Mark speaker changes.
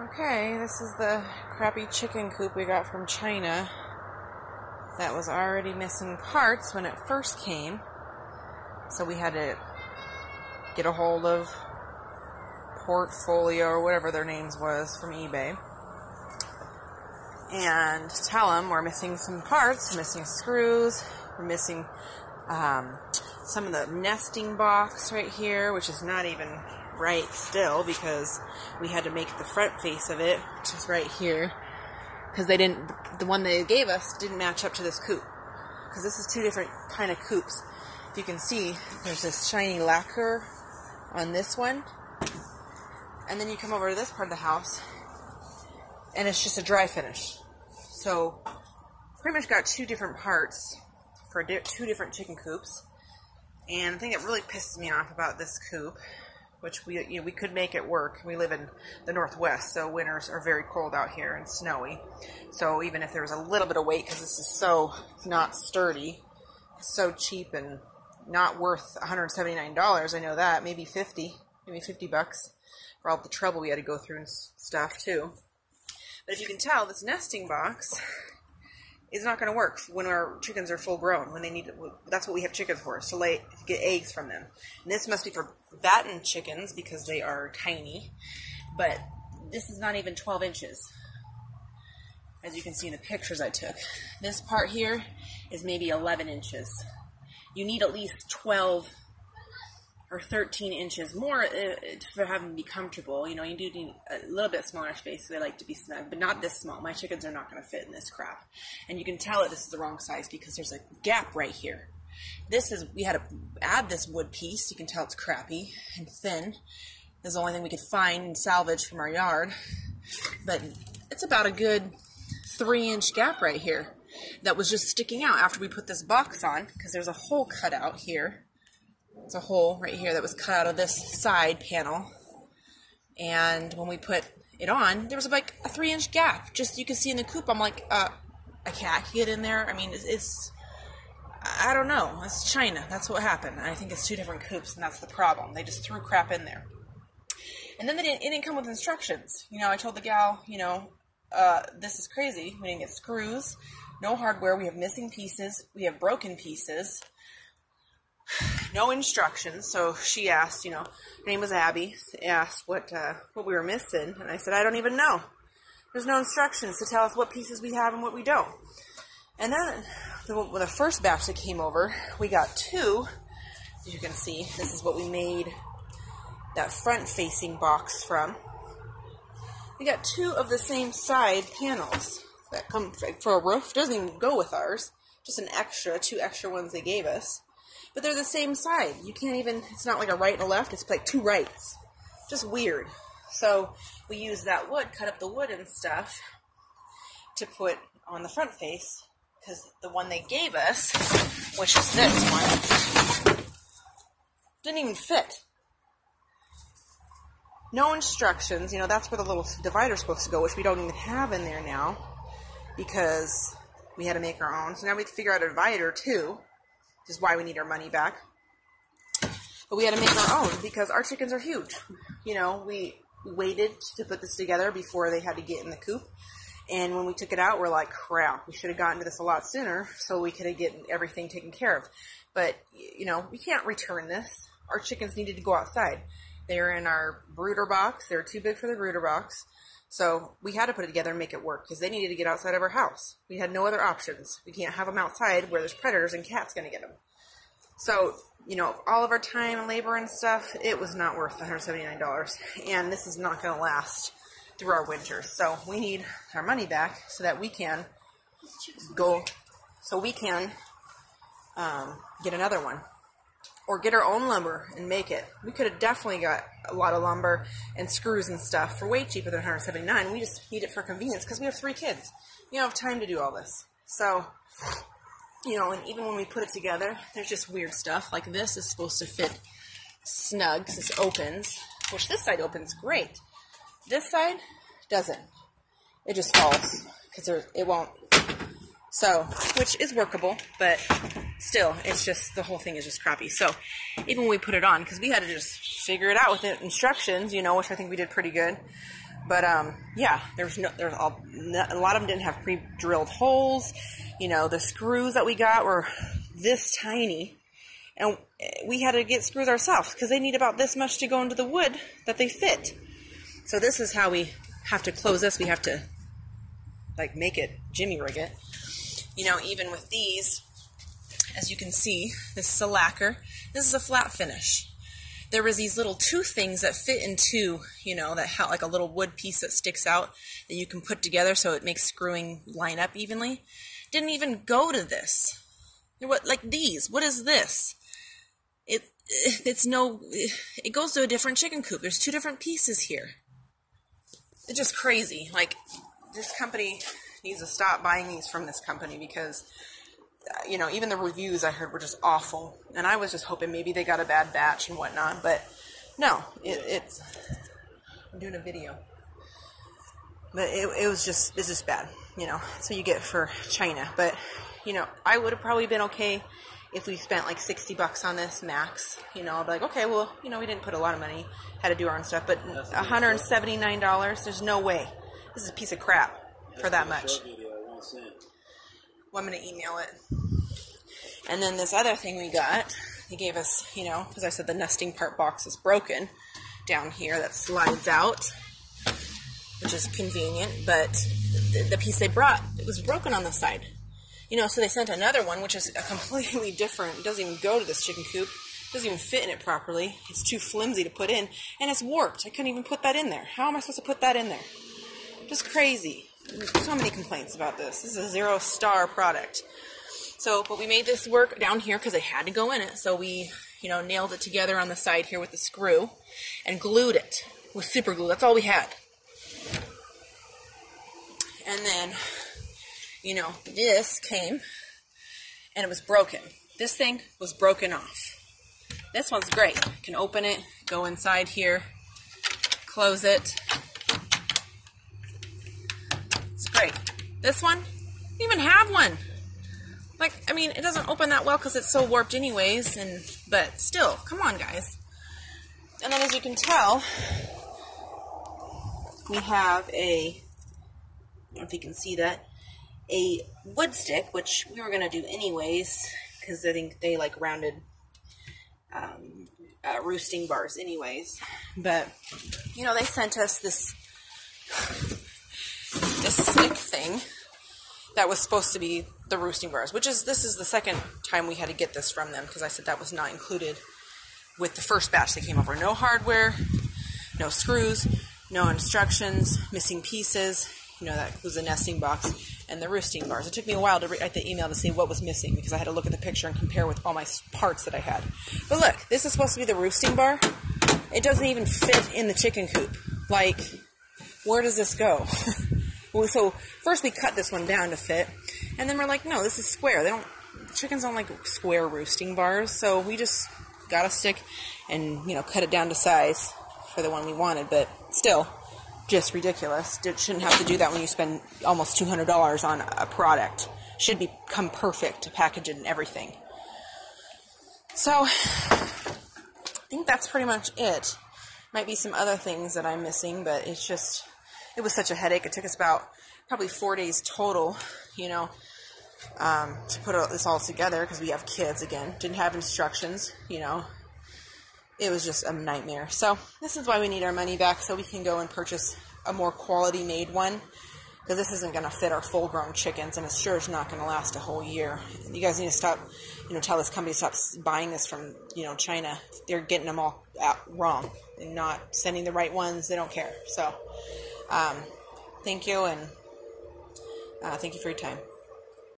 Speaker 1: Okay, this is the crappy chicken coop we got from China that was already missing parts when it first came. So we had to get a hold of Portfolio or whatever their names was from eBay and tell them we're missing some parts, missing screws, we're missing some of the nesting box right here, which is not even right still because we had to make the front face of it, which is right here, because the one they gave us didn't match up to this coop, because this is two different kind of coops. If you can see, there's this shiny lacquer on this one, and then you come over to this part of the house and it's just a dry finish. So pretty much got two different parts for two different chicken coops. And the thing that really pisses me off about this coop, which we could make it work. We live in the Northwest, so winters are very cold out here and snowy. So even if there was a little bit of weight, because this is so not sturdy, so cheap and not worth $179. I know that, maybe 50 bucks for all the trouble we had to go through and stuff too. But if you can tell, this nesting box is not going to work when our chickens are full grown, when they need it. That's what we have chickens for, is to get eggs from them. And this must be for battened chickens because they are tiny, but this is not even 12 inches. As you can see in the pictures I took. This part here is maybe 11 inches. You need at least 12 or 13 inches more for having to be comfortable. You know, you do need a little bit smaller space, so they like to be snug, but not this small. My chickens are not going to fit in this crap. And you can tell that this is the wrong size because there's a gap right here. We had to add this wood piece. You can tell it's crappy and thin. This is the only thing we could find and salvage from our yard. But it's about a good 3-inch gap right here that was just sticking out after we put this box on, because there's a hole cut out here. It's a hole right here that was cut out of this side panel. And when we put it on, there was like a 3-inch gap. Just, you can see in the coop, I'm like, a cat can get in there. I mean, I don't know. It's China. That's what happened. I think it's two different coops, and that's the problem. They just threw crap in there. And then it didn't come with instructions. You know, I told the gal, this is crazy. We didn't get screws, no hardware. We have missing pieces. We have broken pieces. No instructions. So she asked, her name was Abby, asked what we were missing, and I said, I don't even know. There's no instructions to tell us what pieces we have and what we don't. And then the first batch that came over, we got two. As you can see, this is what we made that front-facing box from. We got two of the same side panels that come for a roof. Doesn't even go with ours. Just two extra ones they gave us. But they're the same side. You can't even, it's not like a right and a left, it's like two rights. Just weird. So we used that wood, cut up the wood and stuff to put on the front face, because the one they gave us, which is this one, didn't even fit. No instructions. That's where the little divider's supposed to go, which we don't even have in there now because we had to make our own. So now we have to figure out a divider too. Is why we need our money back. But we had to make our own because our chickens are huge. We waited to put this together before they had to get in the coop. And when we took it out, we're like, crap, we should have gotten to this a lot sooner so we could have gotten everything taken care of. But, we can't return this. Our chickens needed to go outside. They were in our brooder box. They were too big for the brooder box. So we had to put it together and make it work because they needed to get outside of our house. We had no other options. We can't have them outside where there's predators and cats going to get them. So, all of our time and labor and stuff, it was not worth $179. And this is not going to last through our winter. So we need our money back so that we can get another one. Or get our own lumber and make it. We could have definitely got a lot of lumber and screws and stuff for way cheaper than $179. We just need it for convenience because we have 3 kids. We don't have time to do all this. So, and even when we put it together, there's just weird stuff. Like this is supposed to fit snug because this opens, which this side opens great. This side doesn't. It just falls because it won't. So, which is workable, but still, it's just, the whole thing is just crappy. So, even when we put it on, because we had to just figure it out with the instructions, which I think we did pretty good. But yeah, a lot of them didn't have pre-drilled holes. You know, the screws that we got were this tiny, and we had to get screws ourselves because they need about this much to go into the wood that they fit. So this is how we have to close this. We have to like make it, jimmy rig it. You know, even with these, as you can see, this is a lacquer. This is a flat finish. There was these little tooth things that fit into, you know, that have like a little wood piece that sticks out that you can put together so it makes screwing line up evenly. Didn't even go to this. What, like these? What is this? It goes to a different chicken coop. There's 2 different pieces here. It's just crazy. Like, this company needs to stop buying these from this company because, you know, even the reviews I heard were just awful. And I was just hoping maybe they got a bad batch and whatnot. But no, it's... I'm doing a video. But it's just bad, you know. That's what you get for China. But, you know, I would have probably been okay if we spent like $60 on this max. You know, I'd be like, okay, well, you know, we didn't put a lot of money, had to do our own stuff. But $179, there's no way. This is a piece of crap for that much. Well, I'm going to email it. And then this other thing we got, they gave us, you know, because I said the nesting part box is broken down here that slides out, which is convenient, but the piece they brought, it was broken on the side. You know, so they sent another one, which is a completely different, it doesn't even go to this chicken coop, it doesn't even fit in it properly, it's too flimsy to put in, and it's warped. I couldn't even put that in there. How am I supposed to put that in there? Just crazy. So many complaints about this. This is a 0-star product. So, but we made this work down here because it had to go in it. So we, you know, nailed it together on the side here with the screw and glued it with super glue. That's all we had. And then, you know, this came and it was broken. This thing was broken off. This one's great. You can open it, go inside here, close it. Great. This one, you even have one. Like, I mean, it doesn't open that well because it's so warped anyways, but still, come on, guys. And then as you can tell, we have I don't know if you can see that, a wood stick, which we were going to do anyways, because I think they like rounded roosting bars anyways. But, you know, they sent us this stick thing that was supposed to be the roosting bars, this is the second time we had to get this from them because I said that was not included with the first batch that came over. No hardware, no screws, no instructions, missing pieces. You know, that includes the nesting box and the roosting bars. It took me a while to write the email to see what was missing because I had to look at the picture and compare with all my parts that I had. But look, this is supposed to be the roosting bar. It doesn't even fit in the chicken coop. Like, where does this go? Well, so first we cut this one down to fit, and then we're like, no, this is square. Chickens don't like square roosting bars, so we just got a stick and, you know, cut it down to size for the one we wanted, but still, just ridiculous. Shouldn't have to do that when you spend almost $200 on a product. Should become perfect to package it and everything. So, I think that's pretty much it. Might be some other things that I'm missing, but it was such a headache. It took us about probably 4 days total, you know, to put this all together because we have kids again. Didn't have instructions, you know. It was just a nightmare. So this is why we need our money back so we can go and purchase a more quality made one because this isn't going to fit our full grown chickens and it sure is not going to last a whole year. You guys need to stop, you know, tell this company to stop buying this from, you know, China. They're getting them all out wrong and not sending the right ones. They don't care. So, thank you, and thank you for your time.